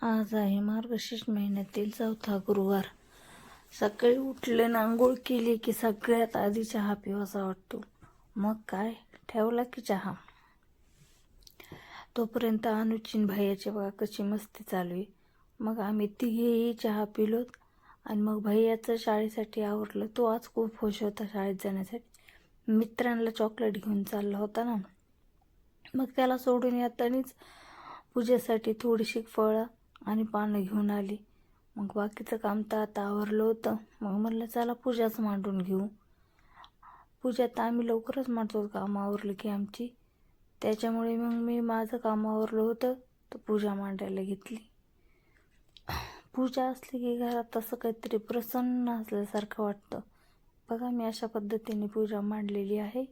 आज आहे मार्गशीर्ष महिन्यातील चौथा गुरुवार. सकाळी उठले ना आंघोळ केली की सगळ्यात आधी चहा पिवासा वाटतो. मग काय ठेवला की चहा. तोपर्यंत अनुचिन भैयाची बघा कशी मस्ती चालू आहे. मग आम्ही तिघेही चहा पिलोत आणि मग भैयाचं शाळेसाठी आवरलं. तो आज खूप खुश होता शाळेत जाण्यासाठी. मित्रांना चॉकलेट घेऊन चालला होता ना. मग त्याला सोडून येतानीच पूजेसाठी थोडीशी फळं आणि पानं घेऊन आली. मग बाकीचं काम तर आता आवरलं होतं. मग म्हणलं चला पूजाच मांडून घेऊ. पूजा तर आम्ही लवकरच मांडतो काम आवरलं की आमची. त्याच्यामुळे मग मी माझं काम आवरलं होतं तर पूजा मांडायला घेतली. पूजा असली की घरात असं काहीतरी प्रसन्न असल्यासारखं वाटतं. बघा मी अशा पद्धतीने पूजा मांडलेली आहे.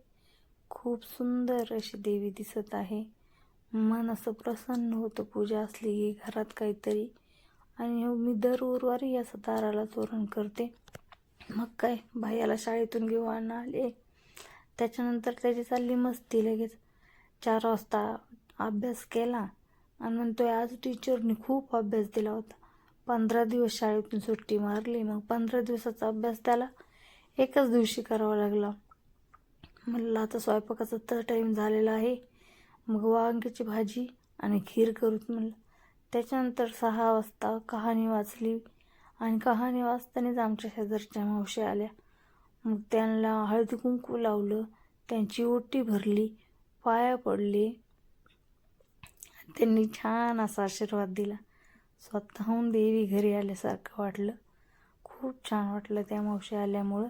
खूप सुंदर अशी देवी दिसत आहे. मन असं प्रसन्न होतं पूजा असली की घरात काहीतरी. आणि मी दर गुरुवारी असं दाराला तोरण करते. मग काय भैयाला शाळेतून घेऊन आले. त्याच्यानंतर त्याची चालली मस्ती. लगेच 4 वाजता अभ्यास केला आणि म्हणतोय आज टीचरनी खूप अभ्यास दिला होता. 15 दिवस शाळेतून सुट्टी मारली. मग 15 दिवसाचा अभ्यास त्याला एकाच दिवशी करावा लागला. म्हणलं आता स्वयंपाकाचा तर टाईम झालेला आहे. मग वांग्याची भाजी आणि खीर करूत म्हणलं. त्याच्यानंतर 6 वाजता कहाणी वाचली आणि कहाणी वाचतानाच आमच्या शेजारच्या मावशी आल्या. मग त्यांना हळदी कुंकू लावलं, त्यांची ओटी भरली, पाया पडले. त्यांनी छान असा आशीर्वाद दिला. स्वतःहून देवी घरी आल्यासारखं वाटलं. खूप छान वाटलं त्या मावशी आल्यामुळं.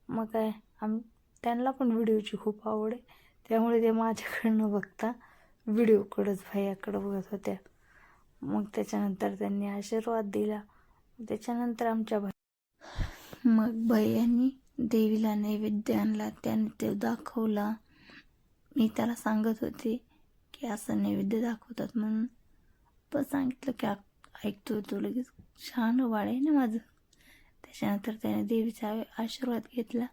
मग काय त्यांना पण व्हिडिओची खूप आवड आहे. त्यामुळे ते माझ्याकडनं बघता व्हिडिओकडेच भैयाकडं बघत होत्या. मग त्याच्यानंतर त्यांनी आशीर्वाद दिला. त्याच्यानंतर आमच्या मग भैयानी देवीला नैवेद्य आणला. त्याने ते दाखवला. मी त्याला सांगत होते की असं नैवेद्य दाखवतात म्हणून. पण सांगितलं की ऐकतो तो लगेच. छान बाळ आहे ना माझं. त्याच्यानंतर त्याने देवीचा आशीर्वाद घेतला.